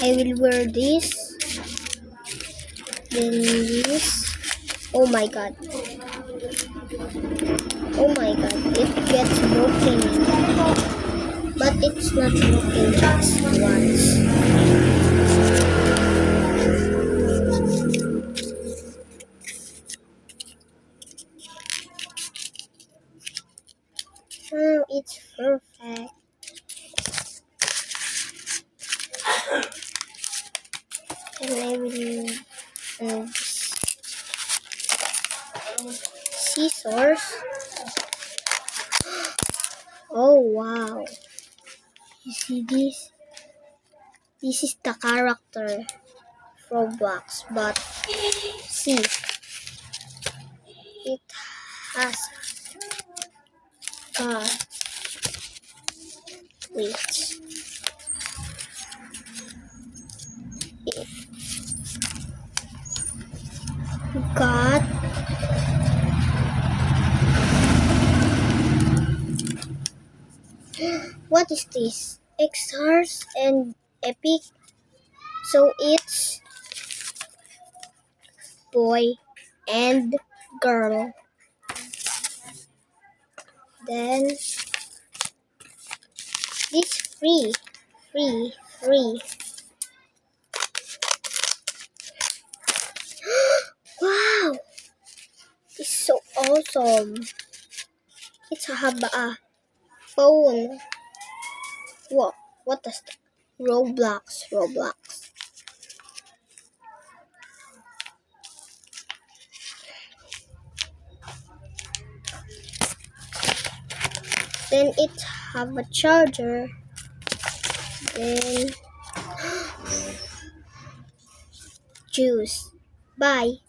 I will wear this. Then this. Oh my god. Oh my god. It gets broken. But it's not broken just once. Oh, it's perfect. And I will scissors. Oh wow. You see this? This is the character Roblox, but see, it has wait. It got what is this? XRs and Epic. So it's boy and girl. Then this free. Wow, it's so awesome. It's a phone. What does that? Roblox. Then it have a charger. Then juice. Bye.